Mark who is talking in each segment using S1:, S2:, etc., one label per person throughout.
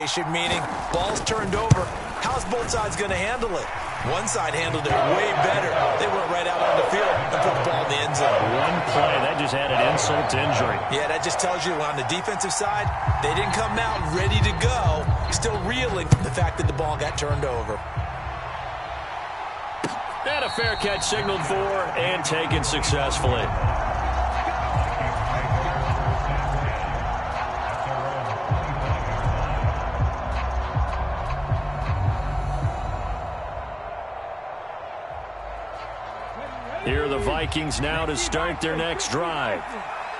S1: Meaning, ball's turned over. How's both sides going to handle it? One side handled it way better. They went right out on the field and put the ball in the end zone.
S2: One play, that just added insult to injury.
S1: Yeah, that just tells you on the defensive side, they didn't come out ready to go, still reeling from the fact that the ball got turned over.
S2: And a fair catch signaled for and taken successfully. Here are the Vikings now to start their next drive.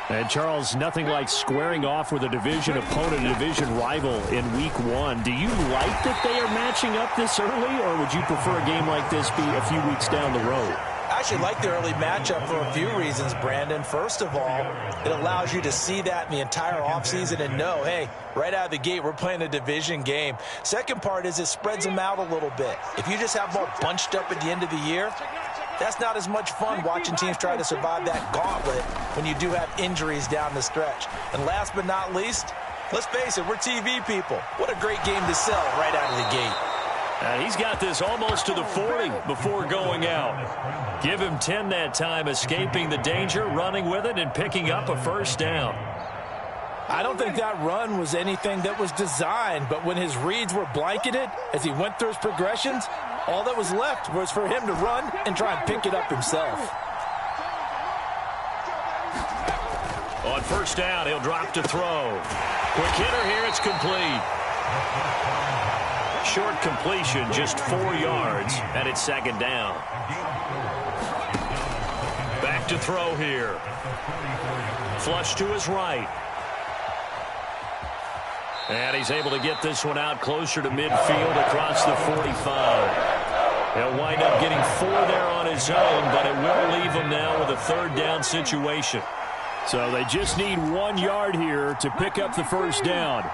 S2: And, Charles, nothing like squaring off with a division opponent, a division rival in Week 1. Do you like that they are matching up this early, or would you prefer a game like this be a few weeks down the road?
S1: I actually like the early matchup for a few reasons, Brandon. First of all, it allows you to see that in the entire offseason and know, hey, right out of the gate, we're playing a division game. Second part is it spreads them out a little bit. If you just have them all bunched up at the end of the year, that's not as much fun watching teams try to survive that gauntlet when you do have injuries down the stretch. And last but not least, let's face it, we're TV people. What a great game to sell right out of the gate.
S2: He's got this almost to the 40 before going out. Give him 10 that time, escaping the danger, running with it, and picking up a first down.
S1: I don't think that run was anything that was designed, but when his reads were blanketed as he went through his progressions, all that was left was for him to run and try and pick it up himself.
S2: On first down, he'll drop to throw. Quick hitter here, it's complete. Short completion, just 4 yards, and it's second down. Back to throw here. Flush to his right. And he's able to get this one out closer to midfield across the 45. He'll wind up getting 4 there on his own, but it will leave him now with a third down situation. So they just need 1 yard here to pick up the first down.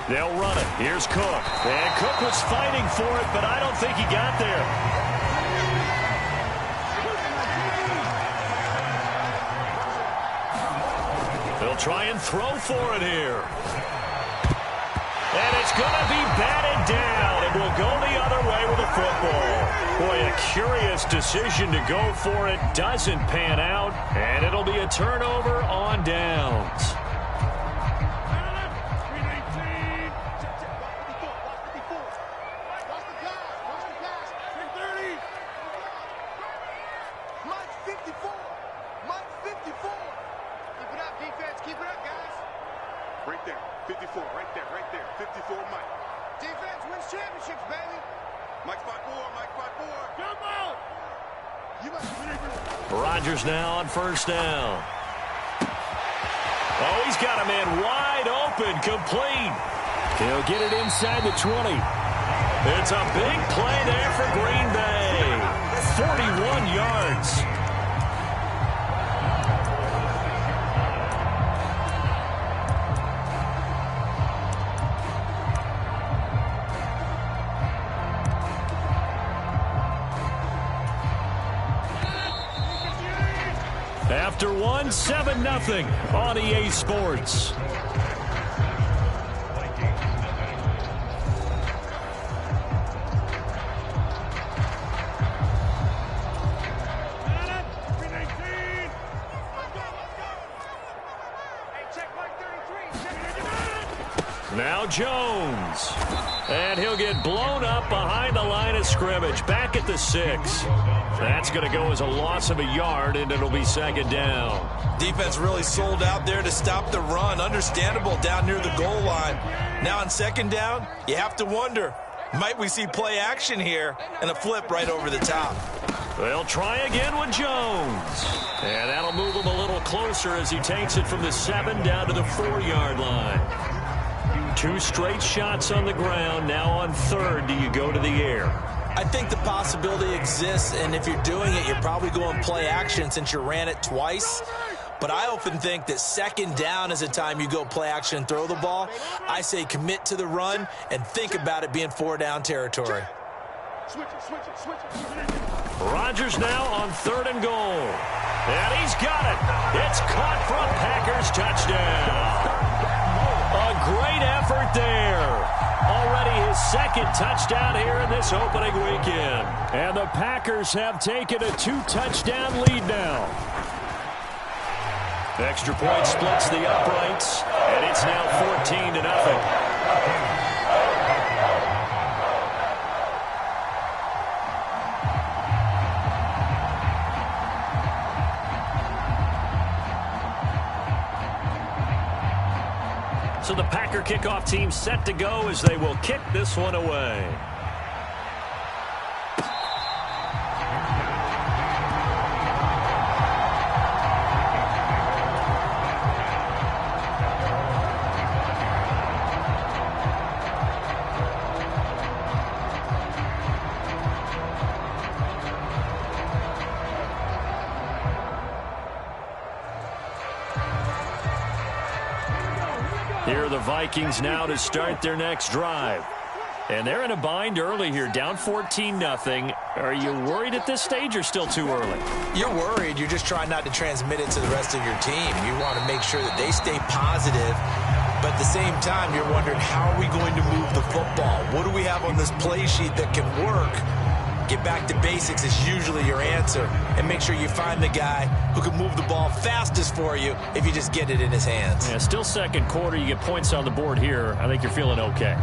S2: They'll run it. Here's Cook. And Cook was fighting for it, but I don't think he got there. They'll try and throw for it here. And it's going to be batted down. It will go the other way with the football. Boy, a curious decision to go for it. Doesn't pan out. And it'll be a turnover on downs. Rodgers now on first down. Oh, he's got a man wide open, complete. He'll get it inside the 20. It's a big play there for Green Bay. 41 yards. After 1, 7-0 on EA Sports. Now Jones. And he'll get blown up behind the line of scrimmage. Back at the 6. That's going to go as a loss of a yard, and it'll be second down.
S1: Defense really sold out there to stop the run. Understandable down near the goal line. Now on second down, you have to wonder, might we see play action here and a flip right over the top?
S2: They'll try again with Jones. And that'll move him a little closer as he takes it from the 7 down to the 4-yard line. 2 straight shots on the ground. Now on third, do you go to the air?
S1: I think the possibility exists, and if you're doing it, you're probably going play action since you ran it twice. But I often think that second down is a time you go play action and throw the ball. I say commit to the run and think about it being 4-down territory.
S2: Rodgers now on 3rd and goal. And he's got it. It's caught for a Packers touchdown. A great effort second touchdown here in this opening weekend. And the Packers have taken a 2-touchdown lead now. Extra point splits the uprights, and it's now 14-0. So the Packer kickoff team set to go as they will kick this one away. Here are the Vikings now to start their next drive. And they're in a bind early here, down 14-0. Are you worried at this stage or still too early?
S1: You're worried. You're just trying not to transmit it to the rest of your team. You want to make sure that they stay positive. But at the same time, you're wondering, how are we going to move the football? What do we have on this play sheet that can work? Get back to basics is usually your answer. And make sure you find the guy who can move the ball fastest for you if you just get it in his hands.
S2: Yeah, still second quarter. You get points on the board here. I think you're feeling okay.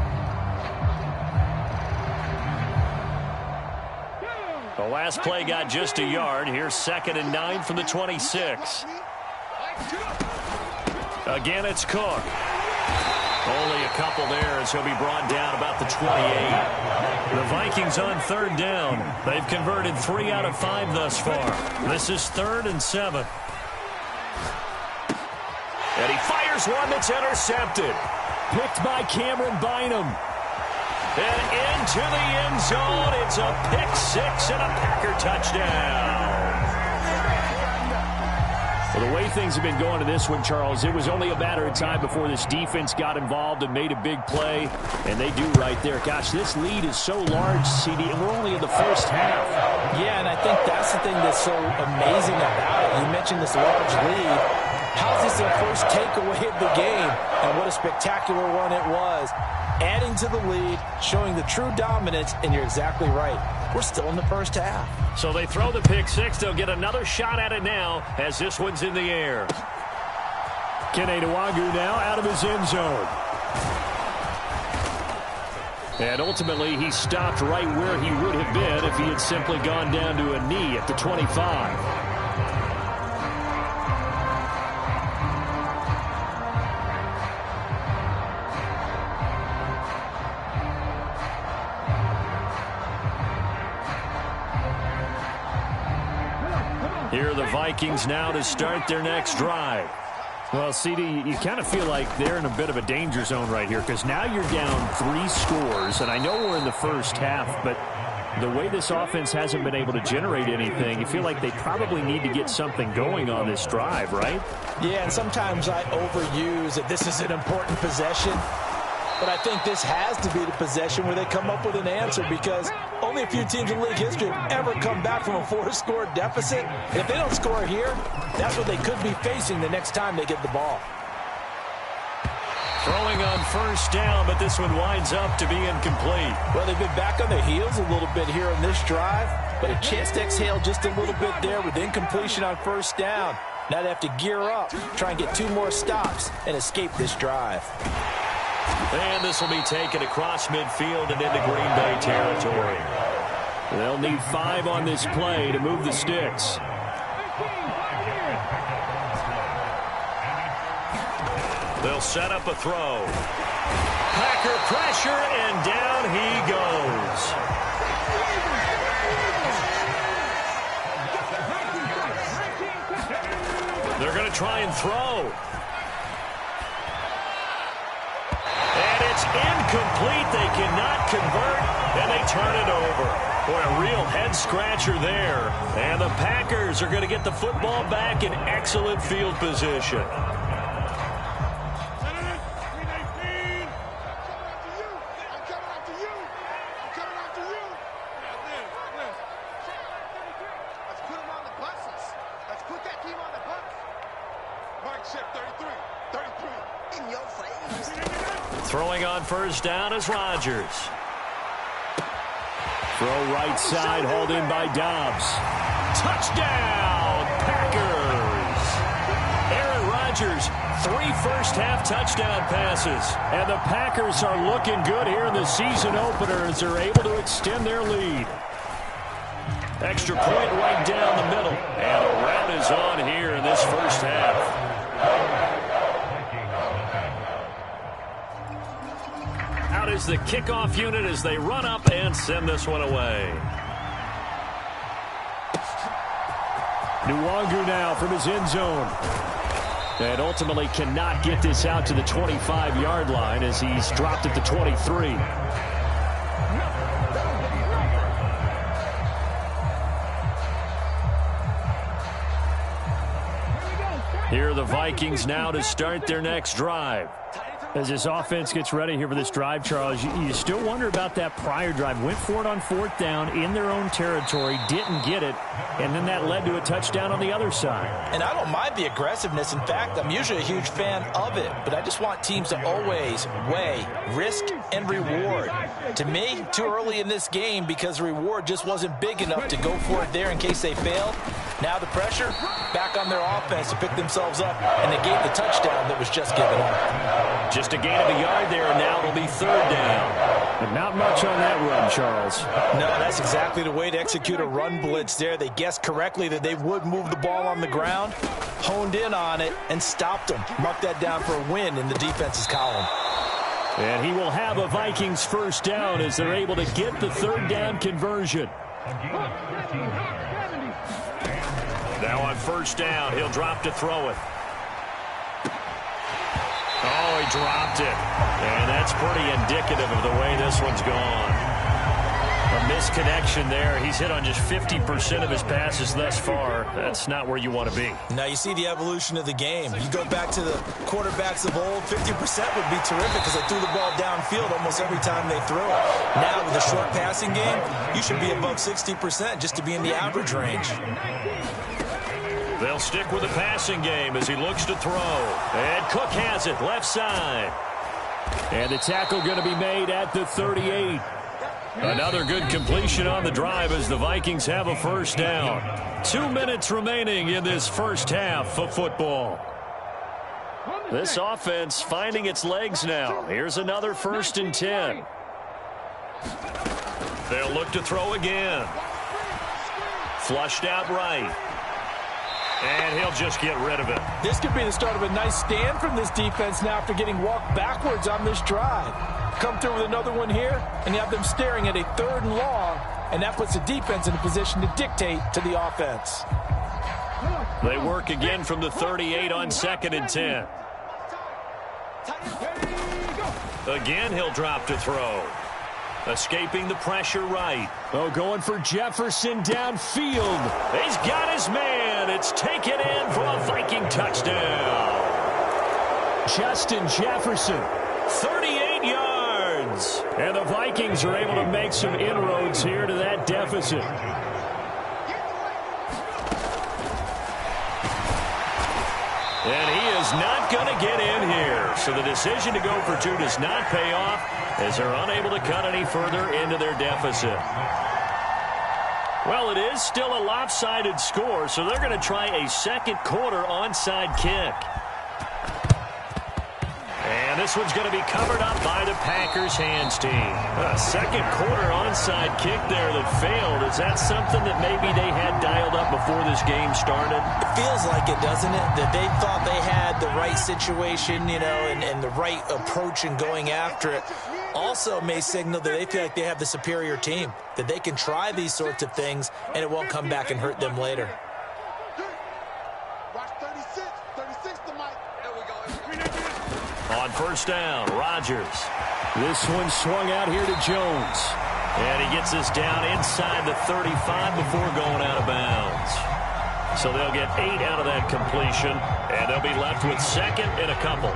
S2: The last play got just a yard. Here's 2nd and 9 from the 26. Again, it's Cook. Only a couple there as he'll be brought down about the 28. The Vikings on 3rd down. They've converted 3 out of 5 thus far. This is 3rd and 7. And he fires one that's intercepted. Picked by Cameron Bynum. And into the end zone. It's a pick six and a Packer touchdown. Well, the way things have been going to this one, Charles, it was only a matter of time before this defense got involved and made a big play, and they do right there. Gosh, this lead is so large, CD, and we're only in the first half.
S1: Yeah, and I think that's the thing that's so amazing about it. You mentioned this large lead. How's this their first takeaway of the game? And what a spectacular one it was. Adding to the lead, showing the true dominance, and you're exactly right. We're still in the first half.
S2: So they throw the pick six. They'll get another shot at it now as this one's in the air. Kene Nwangwu now out of his end zone. And ultimately, he stopped right where he would have been if he had simply gone down to a knee at the 25. Here are the Vikings now to start their next drive. Well, CD, you kind of feel like they're in a bit of a danger zone right here because now you're down 3 scores, and I know we're in the first half, but the way this offense hasn't been able to generate anything, you feel like they probably need to get something going on this drive, right?
S1: Yeah, and sometimes I overuse that this is an important possession. But I think this has to be the possession where they come up with an answer because only a few teams in league history have ever come back from a 4-score deficit. And if they don't score here, that's what they could be facing the next time they get the ball.
S2: Throwing on first down, but this one winds up to be incomplete.
S1: Well, they've been back on their heels a little bit here on this drive, but a chance to exhale just a little bit there with incompletion on first down. Now they have to gear up, try and get 2 more stops, and escape this drive.
S2: And this will be taken across midfield and into Green Bay territory. They'll need 5 on this play to move the sticks. They'll set up a throw. Packer pressure, and down he goes. They're going to try and throw. Incomplete. They cannot convert, and they turn it over. Boy, a real head-scratcher there. And the Packers are going to get the football back in excellent field position. Throwing on first down is Rodgers. Throw right side, hauled in by Dobbs. Touchdown, Packers! Aaron Rodgers, 3 first-half touchdown passes. And the Packers are looking good here in the season opener as they're able to extend their lead. Extra point right down the middle. And a rout is on here in this first half. Out is the kickoff unit as they run up and send this one away. Nwangu now from his end zone. And ultimately cannot get this out to the 25-yard line as he's dropped at the 23. Here are the Vikings now to start their next drive. As this offense gets ready here for this drive, Charles, you still wonder about that prior drive. Went for it on 4th down in their own territory, didn't get it, and then that led to a touchdown on the other side.
S1: And I don't mind the aggressiveness. In fact, I'm usually a huge fan of it, but I just want teams to always weigh risk and reward. To me, too early in this game because the reward just wasn't big enough to go for it there in case they failed. Now the pressure back on their offense to pick themselves up and negate the touchdown that was just given up.
S2: Just a gain of a yard there, and now it'll be 3rd down. But not much on that run, Charles.
S1: No, that's exactly the way to execute a run blitz there. They guessed correctly that they would move the ball on the ground, honed in on it, and stopped them. Mark that down for a win in the defense's column.
S2: And he will have a Vikings first down as they're able to get the 3rd down conversion. Now on 1st down, he'll drop to throw it. Oh, he dropped it. And that's pretty indicative of the way this one's gone. A misconnection there. He's hit on just 50% of his passes thus far. That's not where you want to be.
S1: Now you see the evolution of the game. You go back to the quarterbacks of old, 50% would be terrific because they threw the ball downfield almost every time they threw it. Now with a short passing game, you should be above 60% just to be in the average range.
S2: They'll stick with the passing game as he looks to throw. And Cook has it, left side. And the tackle going to be made at the 38. Another good completion on the drive as the Vikings have a first down. 2 minutes remaining in this first half of football. This offense finding its legs now. Here's another 1st and 10. They'll look to throw again. Flushed out right. And he'll just get rid of it.
S1: This could be the start of a nice stand from this defense now after getting walked backwards on this drive. Come through with another one here, and you have them staring at a 3rd and long, and that puts the defense in a position to dictate to the offense.
S2: They work again from the 38 on 2nd and 10. Again, he'll drop to throw. Escaping the pressure right. Oh, going for Jefferson downfield. He's got his man. It's taken in for a Viking touchdown. Justin Jefferson, 38 yards. And the Vikings are able to make some inroads here to that deficit. And he is not going to get in here. So the decision to go for 2 does not pay off as they're unable to cut any further into their deficit. Well, it is still a lopsided score, so they're going to try a 2nd quarter onside kick. And this one's going to be covered up by the Packers hands team. A 2nd quarter onside kick there that failed. Is that something that maybe they had dialed up before this game started?
S1: It feels like it, doesn't it? That they thought they had the right situation, you know, and the right approach in going after it. Also may signal that they feel like they have the superior team, that they can try these sorts of things and it won't come back and hurt them later.
S2: On 1st down, Rodgers. This one swung out here to Jones. And he gets this down inside the 35 before going out of bounds. So they'll get 8 out of that completion, and they'll be left with 2nd and a couple.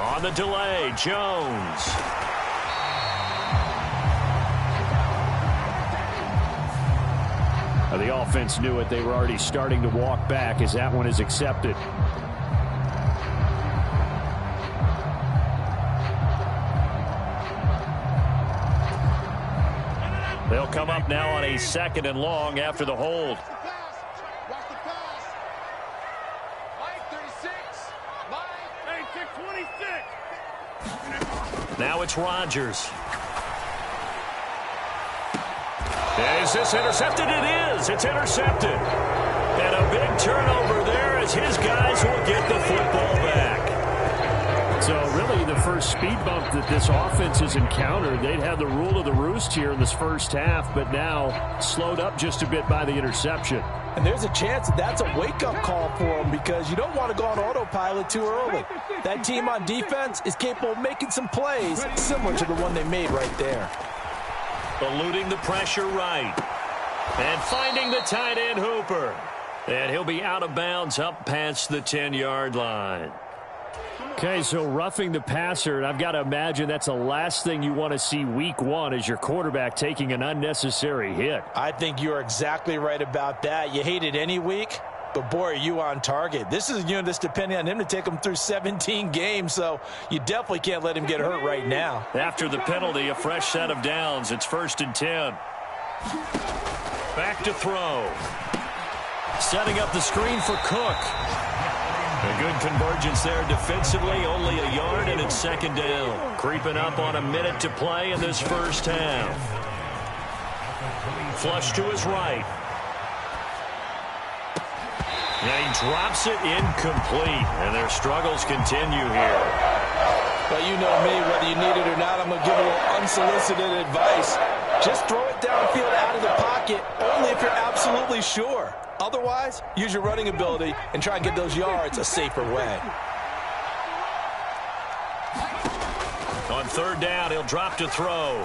S2: On the delay, Jones. The offense knew it. They were already starting to walk back as that one is accepted. They'll come up now on a 2nd and long after the hold. Now it's Rodgers. Is this intercepted? It is. It's intercepted. And a big turnover there as his guys will get the football back. So really the first speed bump that this offense has encountered, they'd had the rule of the roost here in this first half, but now slowed up just a bit by the interception.
S1: And there's a chance that's a wake-up call for them because you don't want to go on autopilot too early. That team on defense is capable of making some plays similar to the one they made right there.
S2: Eluding the pressure right. And finding the tight end Hooper. And he'll be out of bounds up past the 10-yard line. Okay, so roughing the passer, and I've got to imagine that's the last thing you want to see week one as your quarterback taking an unnecessary hit.
S1: I think you're exactly right about that. You hate it any week, but boy, are you on target. This is a unit that's depending on him to take him through 17 games, so you definitely can't let him get hurt right now.
S2: After the penalty, a fresh set of downs. It's 1st and 10. Back to throw. Setting up the screen for Cook. A good convergence there defensively, only a yard, and it's 2nd down. Creeping up on a minute to play in this first half. Flush to his right. And he drops it incomplete, and their struggles continue here.
S1: Well, you know me, whether you need it or not, I'm going to give a little unsolicited advice. Just throw it downfield out of the pocket, only if you're absolutely sure. Otherwise, use your running ability and try and get those yards a safer way.
S2: On 3rd down, he'll drop to throw.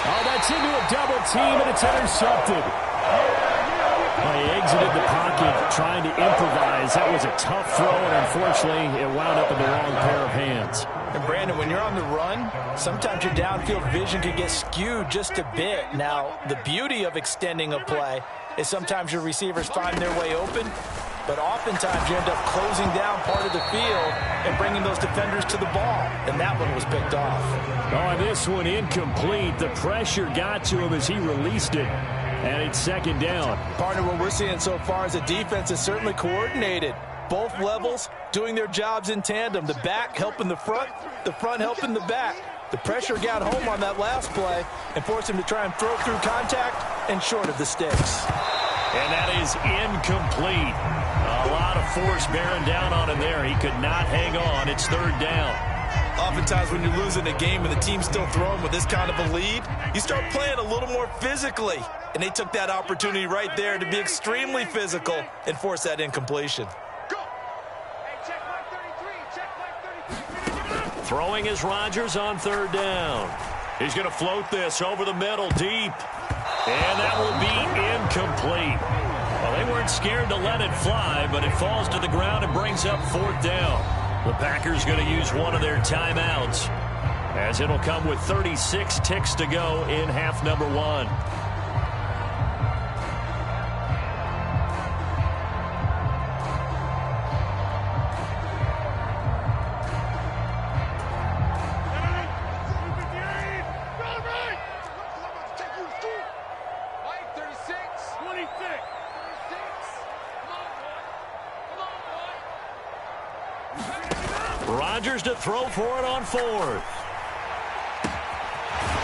S2: Oh, that's into a double team, and it's intercepted. Well, he exited the pocket trying to improvise. That was a tough throw, and unfortunately, it wound up in the wrong pair of hands.
S1: And Brandon, when you're on the run, sometimes your downfield vision can get skewed just a bit. Now, the beauty of extending a play is sometimes your receivers find their way open, but oftentimes you end up closing down part of the field and bringing those defenders to the ball, and that one was picked off.
S2: Oh, this one incomplete. The pressure got to him as he released it, and it's 2nd down.
S1: Partner, what we're seeing so far is a defense is certainly coordinated. Both levels doing their jobs in tandem. The back helping the front helping the back. The pressure got home on that last play and forced him to try and throw through contact and short of the sticks.
S2: And that is incomplete. A lot of force bearing down on him there. He could not hang on. It's 3rd down.
S1: Oftentimes when you're losing a game and the team's still throwing with this kind of a lead, you start playing a little more physically. And they took that opportunity right there to be extremely physical and force that incompletion.
S2: Throwing is Rodgers on 3rd down. He's going to float this over the middle deep. And that will be incomplete. Well, they weren't scared to let it fly, but it falls to the ground and brings up 4th down. The Packers going to use one of their timeouts, as it'll come with 36 ticks to go in half number 1. Rodgers to throw for it on 4th.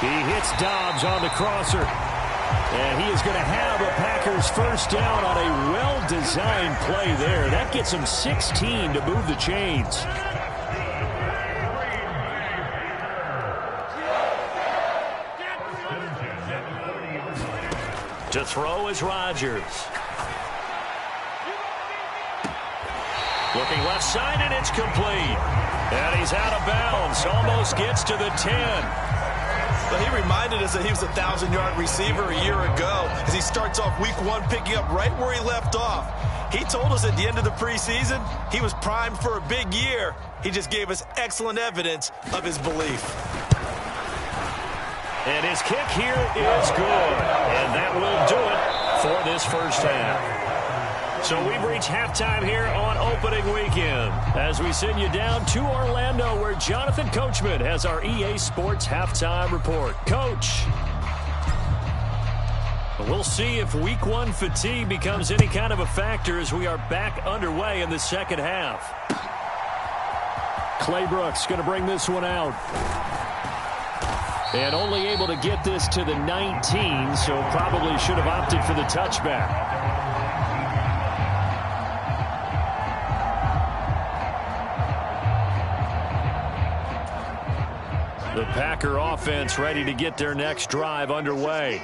S2: He hits Dobbs on the crosser. And he is going to have a Packers 1st down on a well-designed play there. That gets him 16 to move the chains. To throw is Rodgers. Looking left side, and it's complete. And he's out of bounds. Almost gets to the 10.
S1: But he reminded us that he was a 1,000-yard receiver a year ago as he starts off week 1 picking up right where he left off. He told us at the end of the preseason he was primed for a big year. He just gave us excellent evidence of his belief.
S2: And his kick here is good. And that will do it for this first half. So we've reached halftime here on opening weekend as we send you down to Orlando where Jonathan Coachman has our EA Sports halftime report. Coach, we'll see if week one fatigue becomes any kind of a factor as we are back underway in the second half. Claybrooks going to bring this one out. And only able to get this to the 19, so probably should have opted for the touchback. The Packer offense ready to get their next drive underway.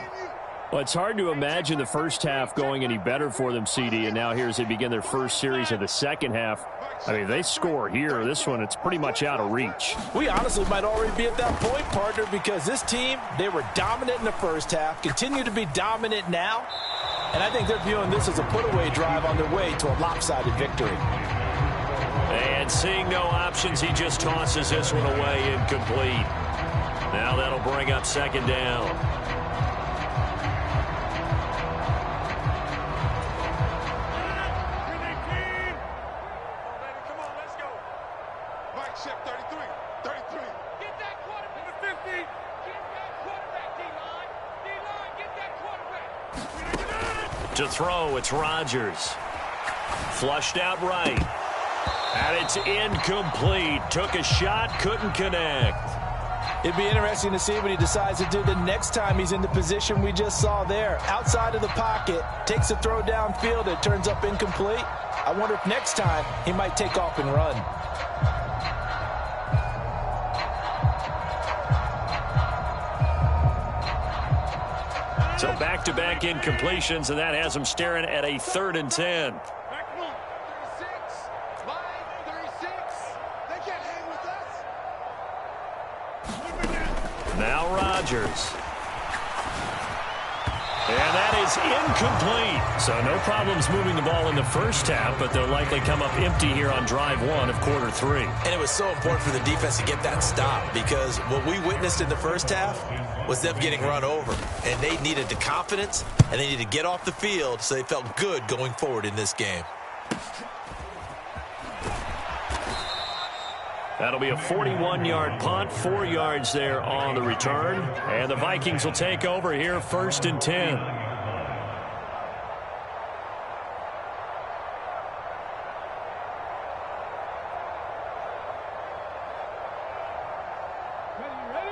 S2: Well, it's hard to imagine the first half going any better for them, CD, and now here as they begin their first series of the second half. I mean, they score here. This one, it's pretty much out of reach.
S1: We honestly might already be at that point, partner, because this team, they were dominant in the first half, continue to be dominant now, and I think they're viewing this as a put-away drive on their way to a lopsided victory.
S2: And seeing no options, he just tosses this one away incomplete. Now that'll bring up second down. To throw, it's Rodgers. Flushed out right. And it's incomplete. Took a shot, couldn't connect.
S1: It'd be interesting to see what he decides to do the next time he's in the position we just saw there. Outside of the pocket, takes a throw downfield, it turns up incomplete. I wonder if next time he might take off and run.
S2: So back-to-back incompletions, and that has him staring at a 3rd and 10. Now Rodgers. And that is incomplete. So no problems moving the ball in the first half, but they'll likely come up empty here on drive one of quarter three.
S1: And it was so important for the defense to get that stop because what we witnessed in the first half was them getting run over. And they needed the confidence, and they needed to get off the field so they felt good going forward in this game.
S2: That'll be a 41-yard punt, 4 yards there on the return. And the Vikings will take over here 1st and 10.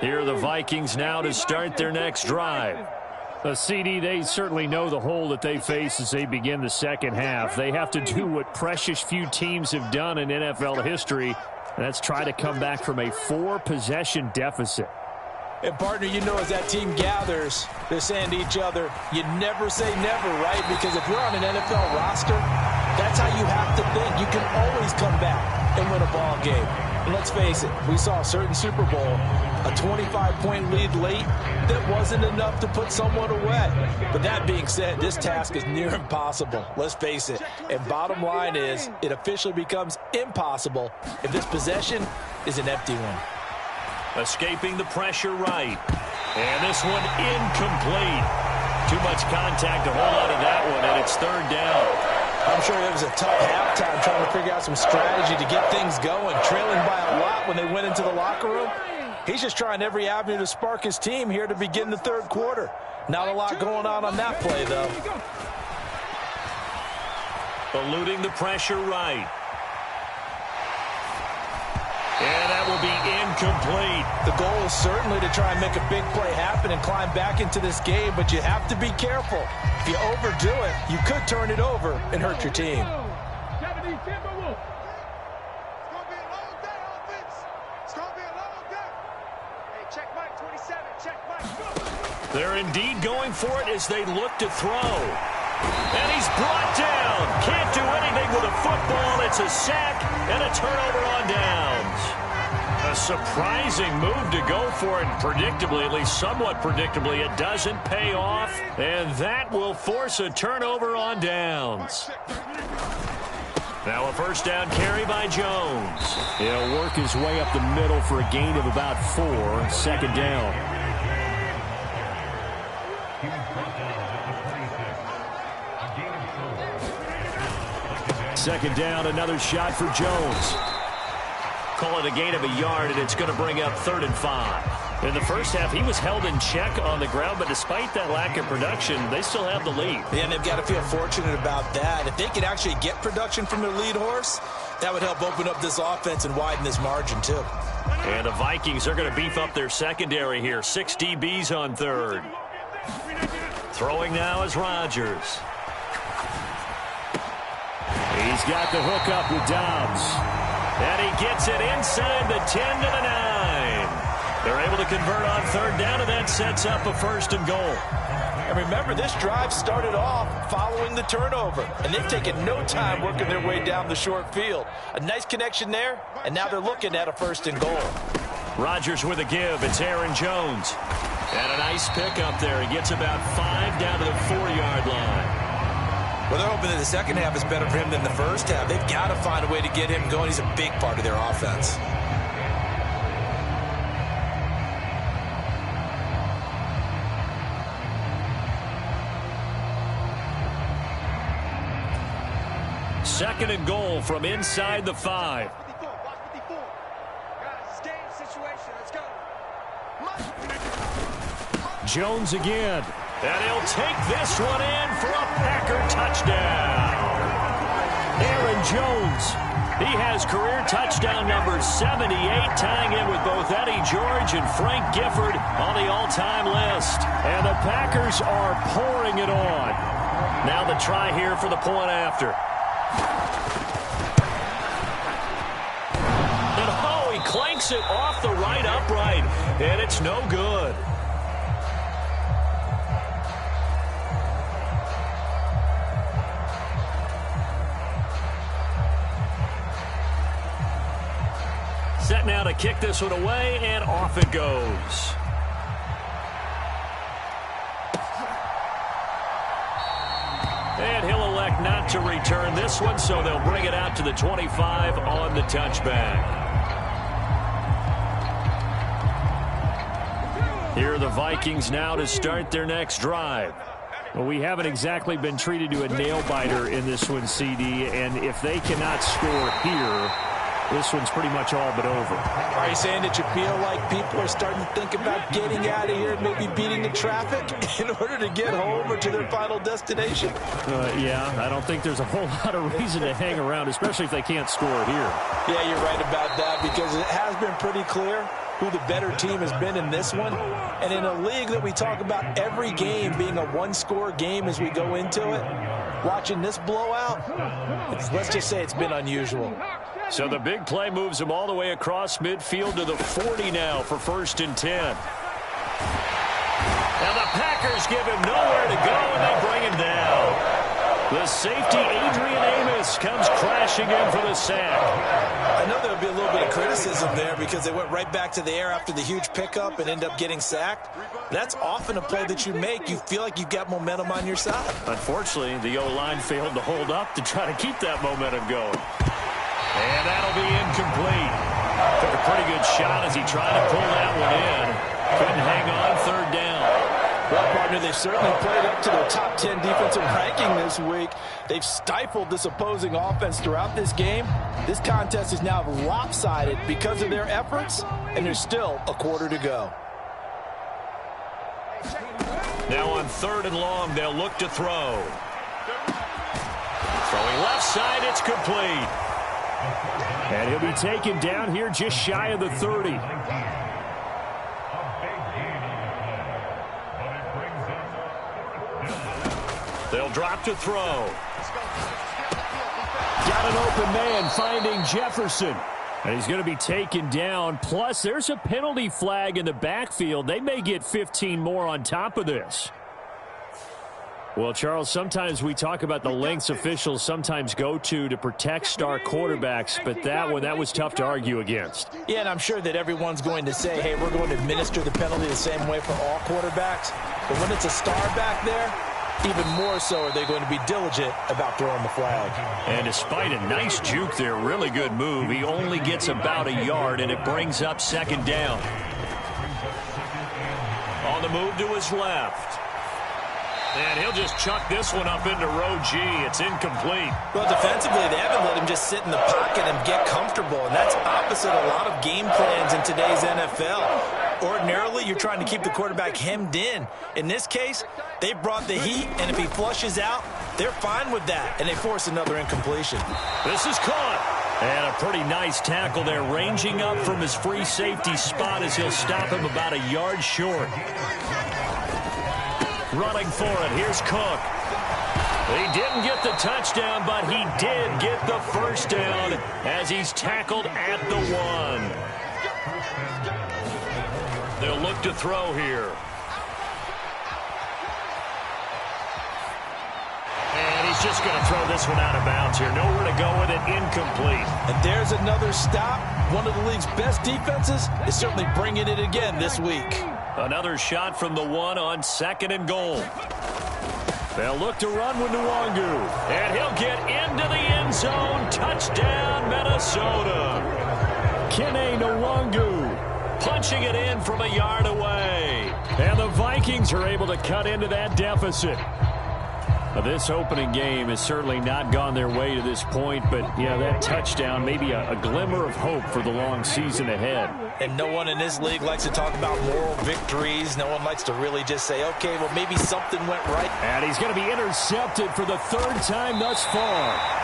S2: Here are the Vikings now to start their next drive.
S3: CD, they certainly know the hole that they face as they begin the second half. They have to do what precious few teams have done in NFL history. That's try to come back from a 4-possession deficit.
S1: And, partner, you know as that team gathers, they're saying to each other, you never say never, right? Because if you're on an NFL roster, that's how you have to think. You can always come back and win a ball game. And let's face it, we saw a certain Super Bowl, a 25-point lead late that wasn't enough to put someone away. But that being said, this task is near impossible. Let's face it. And bottom line is, it officially becomes impossible if this possession is an empty one.
S2: Escaping the pressure right. And this one incomplete. Too much contact to hold out of that one, and it's 3rd down.
S1: I'm sure it was a tough halftime trying to figure out some strategy to get things going. Trailing by a lot when they went into the locker room. He's just trying every avenue to spark his team here to begin the 3rd quarter. Not a lot going on that play, though.
S2: Eluding the pressure right. And that will be incomplete.
S1: The goal is certainly to try and make a big play happen and climb back into this game, but you have to be careful. If you overdo it, you could turn it over and hurt your team.
S2: They're indeed going for it as they look to throw. And he's brought down. Can't do anything with a football. It's a sack and a turnover on downs. A surprising move to go for it. Predictably, at least somewhat predictably, it doesn't pay off. And that will force a turnover on downs. Now a 1st down carry by Jones.
S3: He'll work his way up the middle for a gain of about 4. 2nd down.
S2: Second down, another shot for Jones. Call it a gain of a yard, and it's going to bring up 3rd and 5.
S3: In the first half, he was held in check on the ground, but despite that lack of production, they still have the lead.
S1: Yeah, and they've got to feel fortunate about that. If they could actually get production from their lead horse, that would help open up this offense and widen this margin, too.
S2: And the Vikings are going to beef up their secondary here. 6 DBs on 3rd. Throwing now is Rodgers.
S3: He's got the hook up with Dobbs.
S2: And he gets it inside the 10 to the 9. They're able to convert on 3rd down, and that sets up a 1st and goal.
S1: And remember, this drive started off following the turnover, and they've taken no time working their way down the short field. A nice connection there, and now they're looking at a 1st and goal.
S2: Rodgers with a give. It's Aaron Jones. And a nice pickup there. He gets about 5 down to the 4-yard line.
S1: Well, they're hoping that the second half is better for him than the first half. They've got to find a way to get him going. He's a big part of their offense.
S2: Second and goal from inside the 5.
S3: Jones again.
S2: And he'll take this one in for a Packer touchdown.
S3: Aaron Jones.
S2: He has career touchdown number 78, tying in with both Eddie George and Frank Gifford on the all-time list.
S3: And the Packers are pouring it on.
S2: Now the try here for the point after. And oh, he clanks it off the right upright, and it's no good. Set now to kick this one away, and off it goes. And he'll elect not to return this one, so they'll bring it out to the 25 on the touchback. Here are the Vikings now to start their next drive.
S3: Well, we haven't exactly been treated to a nail-biter in this one, CD, and if they cannot score here, this one's pretty much all but over.
S1: Are you saying that you feel like people are starting to think about getting out of here and maybe beating the traffic in order to get home or to their final destination?
S3: Yeah, I don't think there's a whole lot of reason to hang around, especially if they can't score here.
S1: Yeah, you're right about that, because it has been pretty clear who the better team has been in this one. And in a league that we talk about every game being a one-score game as we go into it, watching this blowout, let's just say it's been unusual.
S2: So the big play moves them all the way across midfield to the 40 now for 1st and 10. Now the Packers give him nowhere to go, and they bring him down. The safety, Adrian Amos, comes crashing in for the sack.
S1: I know there'll be a little bit of criticism there because they went right back to the air after the huge pickup and end up getting sacked. That's often a play that you make. You feel like you've got momentum on your side.
S2: Unfortunately, the O-line failed to hold up to try to keep that momentum going. And that'll be incomplete. Took a pretty good shot as he tried to pull that one in. Couldn't hang on 3rd down.
S1: Well, partner, they've certainly played up to their top 10 defensive ranking this week. They've stifled this opposing offense throughout this game. This contest is now lopsided because of their efforts, and there's still a quarter to go.
S2: Now on 3rd and long, they'll look to throw. Throwing left side, it's complete.
S3: And he'll be taken down here just shy of the 30.
S2: They'll drop to throw.
S3: Got an open man finding Jefferson. And he's going to be taken down. Plus, there's a penalty flag in the backfield. They may get 15 more on top of this. Well, Charles, sometimes we talk about the lengths officials sometimes go to protect star quarterbacks, but that was tough to argue against.
S1: Yeah, and I'm sure that everyone's going to say, hey, we're going to administer the penalty the same way for all quarterbacks. But when it's a star back there, even more so are they going to be diligent about throwing the flag.
S2: And despite a nice juke there, really good move, he only gets about a yard, and it brings up 2nd down. On the move to his left. And he'll just chuck this one up into row G. It's incomplete.
S1: Well, defensively, they haven't let him just sit in the pocket and get comfortable, and that's opposite a lot of game plans in today's NFL. Ordinarily, you're trying to keep the quarterback hemmed in. In this case, they brought the heat, and if he flushes out, they're fine with that, and they force another incompletion.
S2: This is caught. And a pretty nice tackle there, ranging up from his free safety spot as he'll stop him about a yard short. Running for it, here's Cook. He didn't get the touchdown, but he did get the first down as he's tackled at the 1. They'll look to throw here. And he's just going to throw this one out of bounds here. Nowhere to go with it, incomplete.
S1: And there's another stop. One of the league's best defenses is certainly bringing it again this week.
S2: Another shot from the 1 on 2nd and goal. They'll look to run with Nwangu. And he'll get into the end zone. Touchdown, Minnesota. Kene Nwangu punching it in from a yard away.
S3: And the Vikings are able to cut into that deficit. This opening game has certainly not gone their way to this point, but, yeah, that touchdown, maybe a glimmer of hope for the long season ahead.
S1: And no one in this league likes to talk about moral victories. No one likes to really just say, okay, well, maybe something went right.
S3: And he's going to be intercepted for the 3rd time thus far.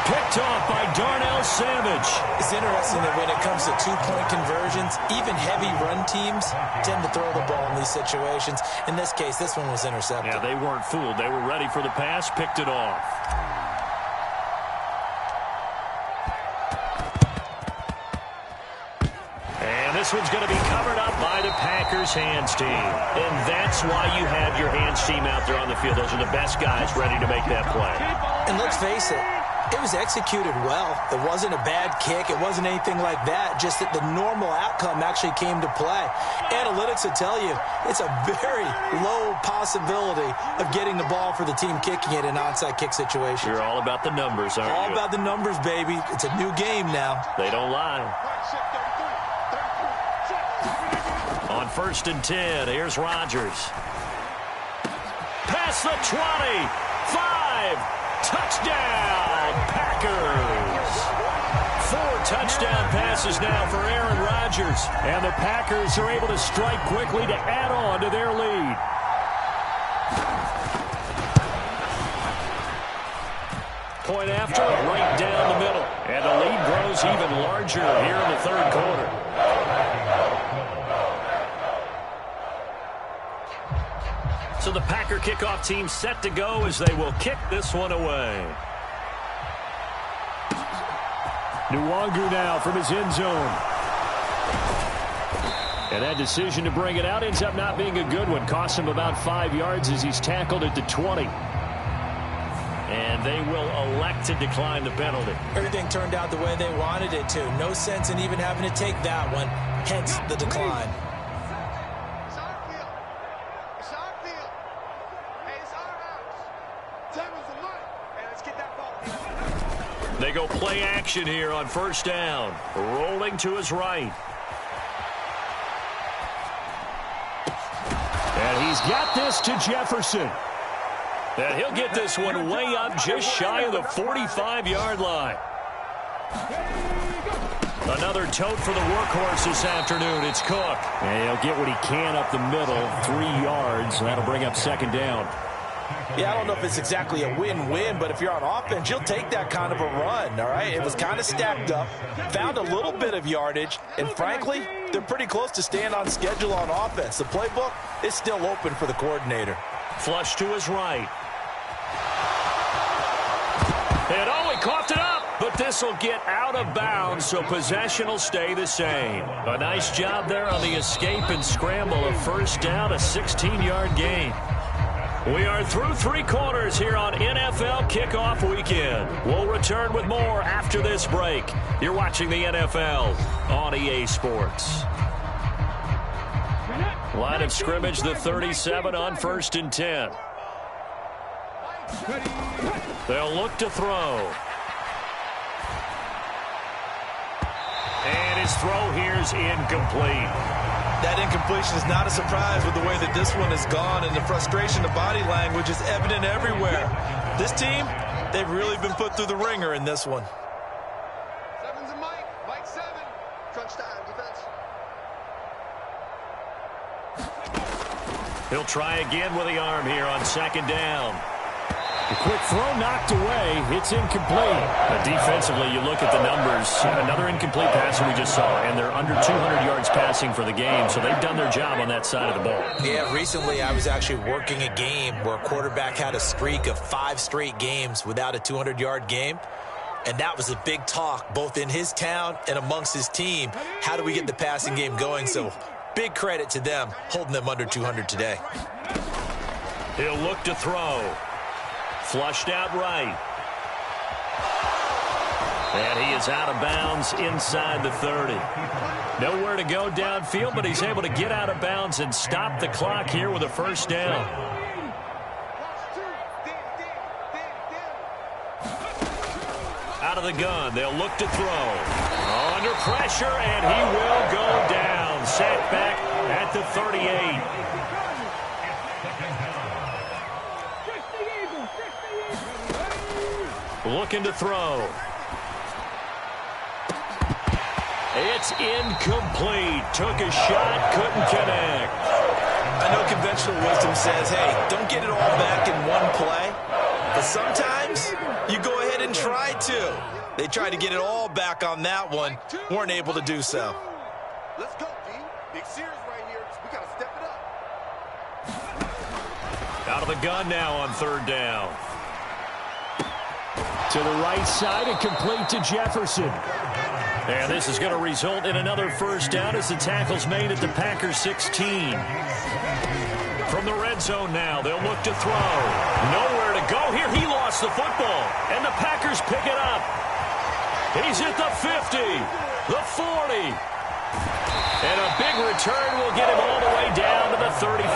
S3: Picked off by Darnell Savage.
S1: It's interesting that when it comes to two-point conversions, even heavy run teams tend to throw the ball in these situations. In this case, this one was intercepted.
S2: Yeah, they weren't fooled. They were ready for the pass, picked it off. And this one's going to be covered up by the Packers hands team. And that's why you have your hands team out there on the field. Those are the best guys ready to make that play.
S1: And let's face it, it was executed well. It wasn't a bad kick. It wasn't anything like that. Just that the normal outcome actually came to play. Analytics will tell you it's a very low possibility of getting the ball for the team kicking it in an onside kick situation.
S2: You're all about the numbers, aren't you?
S1: All about the numbers, baby. It's a new game now.
S2: They don't lie. On 1st and 10, here's Rodgers. Past the 20. 5. Touchdown, Packers. 4 touchdown passes now for Aaron Rodgers.
S3: And the Packers are able to strike quickly to add on to their lead.
S2: Point after, right down the middle. And the lead grows even larger here in the 3rd quarter. So the Packer kickoff team set to go as they will kick this one away.
S3: Nwangu now from his end zone. And that decision to bring it out ends up not being a good one. Costs him about 5 yards as he's tackled at the 20.
S2: And they will elect to decline the penalty.
S1: Everything turned out the way they wanted it to. No sense in even having to take that one, hence the decline.
S2: They go play action here on 1st down. Rolling to his right.
S3: And he's got this to Jefferson.
S2: And he'll get this one way up just shy of the 45-yard line. Another tote for the workhorse this afternoon. It's Cook.
S3: And he'll get what he can up the middle, 3 yards. That'll bring up 2nd down.
S1: Yeah, I don't know if it's exactly a win-win, but if you're on offense, you'll take that kind of a run, all right? It was kind of stacked up, found a little bit of yardage, and frankly, they're pretty close to staying on schedule on offense. The playbook is still open for the coordinator.
S2: Flush to his right. And oh, he coughed it up, but this will get out of bounds, so possession will stay the same. A nice job there on the escape and scramble. A 1st down, a 16-yard gain. We are through 3 quarters here on NFL Kickoff Weekend. We'll return with more after this break. You're watching the NFL on EA Sports. Line of scrimmage, the 37 on 1st and 10. They'll look to throw. And his throw here's incomplete.
S1: That incompletion is not a surprise with the way that this one has gone, and the frustration, the body language is evident everywhere. This team, they've really been put through the ringer in this one.
S4: Seven's a Mike. Mike 7. Crunch time, defense.
S2: He'll try again with the arm here on second down.
S3: A quick throw knocked away. It's incomplete.
S2: Defensively, you look at the numbers. Another incomplete pass we just saw, and they're under 200 yards passing for the game, so they've done their job on that side of the ball.
S1: Yeah, recently I was actually working a game where a quarterback had a streak of 5 straight games without a 200-yard game, and that was a big talk both in his town and amongst his team. How do we get the passing game going? So big credit to them holding them under 200 today.
S2: He'll look to throw. Flushed out right. And he is out of bounds inside the 30. Nowhere to go downfield, but he's able to get out of bounds and stop the clock here with a first down. Out of the gun, they'll look to throw. Under pressure, and he will go down. Sacked back at the 38. Looking to throw. It's incomplete. Took a shot, couldn't connect.
S1: I know conventional wisdom says, hey, don't get it all back in one play. But sometimes you go ahead and try to. They tried to get it all back on that one. Weren't able to do so.
S4: Let's go, D. Big series right here. We got to step it up.
S2: Out of the gun now on third down.
S3: To the right side and complete to Jefferson.
S2: And this is going to result in another first down as the tackle's made at the Packers 16. From the red zone now, they'll look to throw. Nowhere to go here. He lost the football, and the Packers pick it up. He's at the 50, the 40. And a big return will get him all the way down to the 35.